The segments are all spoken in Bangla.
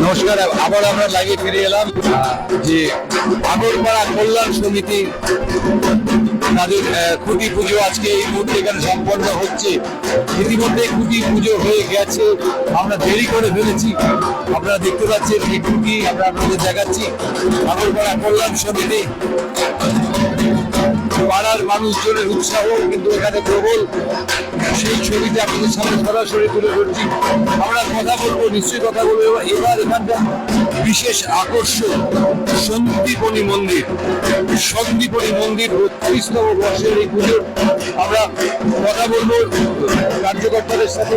নমস্কার, আবার আমরা লাইভে ফিরে এলাম যে আগরপাড়া কল্যাণ সমিতি তাদের খুঁটি পুজো আজকে এই মুহূর্তে এখানে সম্পন্ন হচ্ছে। ইতিমধ্যে খুঁটি পুজো হয়ে গেছে, আমরা দেরি করে ফেলেছি। আপনারা দেখতে পাচ্ছেন এই খুঁটি আমরা আপনাদের দেখাচ্ছি। আগরপাড়া কল্যাণ সমিতি পাড়ার মানুষজনের উৎসাহ কিন্তু এখানে প্রবল, সেই ছবিটা আপনাদের সামনে সরাসরি তুলে ধরছি। আমরা কথা বলবো, নিশ্চয়ই কথা বলবো। এবার এখানকার বিশেষ আকর্ষণ সন্দীপনী মন্দির। সন্দীপনী মন্দির ৩২তম বর্ষের এই পুজো। আমরা কথা বলবো কার্যকর্তাদের সাথে।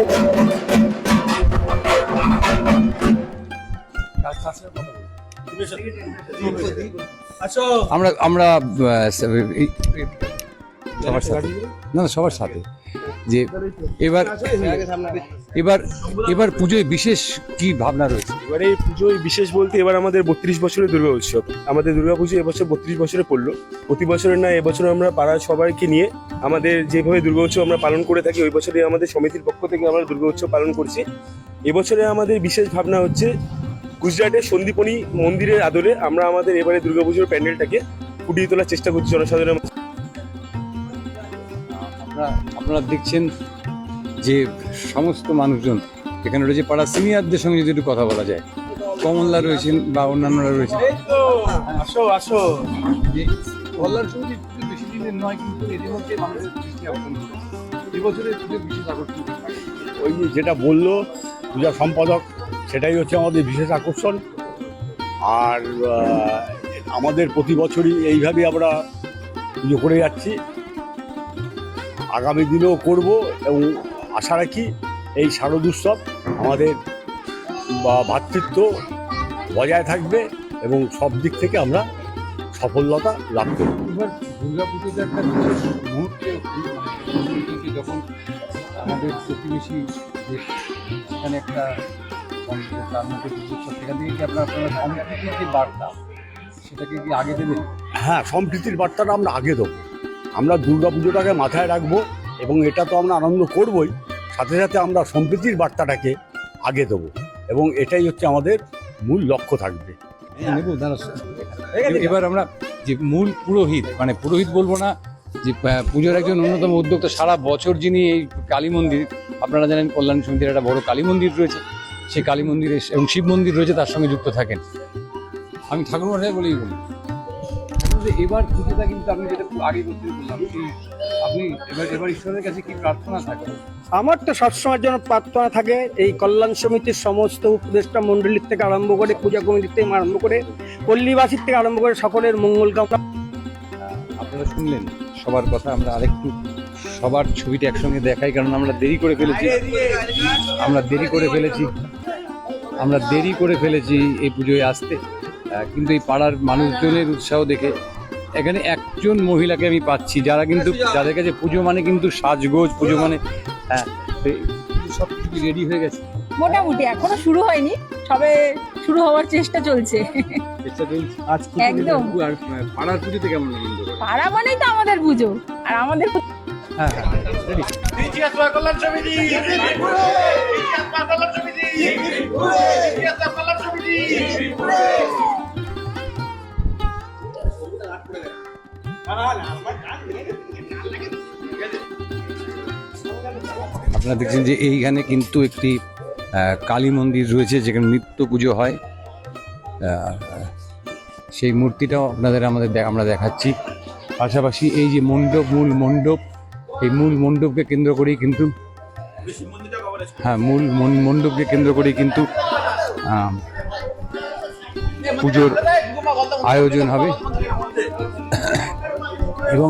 আমরা সবার সাথে সবার সাথে যে এবার পুজোয় বিশেষ কি ভাবনা রয়েছে? এবারে পুজোয় বিশেষ বলতে এবার আমাদের 32 বছরের দুর্গা উৎসব। আমাদের দুর্গা পুজো এবছর 32 বছরে পড়লো। প্রতি বছরের না, এবছর আমরা পাড়ার সবাইকে নিয়ে আমাদের যেভাবে দুর্গা উৎসব আমরা পালন করে থাকি, ওই বছরে আমাদের সমিতির পক্ষ থেকে আমরা দুর্গা উৎসব পালন করছি। এবছরে আমাদের বিশেষ ভাবনা হচ্ছে গুজরাটের সন্দীপনী মন্দিরের আদলে আমরা আমাদের এবারে দুর্গাপুজোর প্যান্ডেলটাকে ফুটিয়ে তোলার চেষ্টা করছি জনসাধারণের। আপনারা দেখছেন যে সমস্ত মানুষজন এখানে রয়েছে। পাড়া সিনিয়রদের সঙ্গে যদি একটু কথা বলা যায়, কমলদা রয়েছেন বা অন্যান্যরা রয়েছেন। আসো আসো। কল্যাণ সমিতি বেশি দিনের নয়, কিন্তু এর মধ্যে মানুষের দৃষ্টি আকর্ষণ এবছরের বিশেষ আকর্ষণ। ওই যেটা বললো পূজা সম্পাদক, সেটাই হচ্ছে আমাদের বিশেষ আকর্ষণ। আর আমাদের প্রতি বছরই এইভাবে আমরা পুজো করে যাচ্ছি, আগামী দিনেও করব এবং আশা রাখি এই শারদোৎসব আমাদের ভ্রাতৃত্ব বজায় থাকবে এবং সব দিক থেকে আমরা সফলতা লাভ করব। এবার দুর্গা পুজোতে একটা বিশেষ মুহূর্তে যখন আমাদের প্রতিবেশী দেশ সেখানে একটা তার মধ্যে দুর্গোৎসব, সেখান থেকে কি আপনারা সম্প্রীতির যে বার্তা সেটাকে কি আগে দেবেন? হ্যাঁ, সম্প্রীতির বার্তাটা আমরা আগে দেবো। আমরা দুর্গা পুজোটাকে মাথায় রাখবো এবং এটা তো আমরা আনন্দ করবই, সাথে সাথে আমরা সম্প্রীতির বার্তাটাকে আগে দেবো এবং এটাই হচ্ছে আমাদের মূল লক্ষ্য থাকবে। এবার আমরা যে মূল পুরোহিত, মানে পুরোহিত বলবো না, যে পুজোর একজন অন্যতম উদ্যোক্তা, সারা বছর যিনি এই কালী মন্দির, আপনারা জানেন কল্যাণ সমিতির একটা বড় কালী মন্দির রয়েছে, সেই কালী মন্দিরে এবং শিব মন্দির রয়েছে, তার সঙ্গে যুক্ত থাকেন। আমি ঠাকুরমশাই বলেই বলি, এবার পুজোটা কিন্তু আপনি যেটা আগে বললাম, আপনি এবার ঈশ্বরের কাছে কি প্রার্থনা থাকে? আমার তো সবসময়ের জন্য প্রার্থনা থাকে এই কল্যাণ সমিতির সমস্ত উপদেষ্টা মণ্ডলীর থেকে আরম্ভ করে, পূজা কমিটির থেকে আরম্ভ করে, পল্লীবাসীর থেকে আরম্ভ করে সকলের মঙ্গল কামনা। আপনারা শুনলেন সবার কথা। আমরা আরেকটু সবার ছবিটা একসঙ্গে দেখাই, কারণ আমরা দেরি করে ফেলেছি এই পুজোয় আসতে। কিন্তু এই পাড়ার মানুষজনের উৎসাহ দেখে এখানে একজন মহিলাকে আমি পাচ্ছি, যারা কিন্তু যাদের কাছে পুজো মানে কিন্তু সাজগোজ, পুজো মানে সব কিছু রেডি হয়ে গেছে মোটামুটি। এখনো শুরু হয়নি, সবে শুরু হওয়ার চেষ্টা চলছে। একদম। আর পাড়ার পুজোতে কেমন আনন্দ? পাড়া মানেই তো আমাদের পুজো, আর আমাদের হ্যাঁ রেডি। আপনারা দেখছেন যে এইখানে কিন্তু একটি কালী মন্দির রয়েছে, যেখানে নিত্য পুজো হয়। সেই মূর্তিটাও আমরা দেখাচ্ছি। পাশাপাশি এই যে মূল মণ্ডপ, এই মূল মণ্ডপকে কেন্দ্র করেই কিন্তু মূল মণ্ডপকে কেন্দ্র করেই কিন্তু পুজোর আয়োজন হবে এবং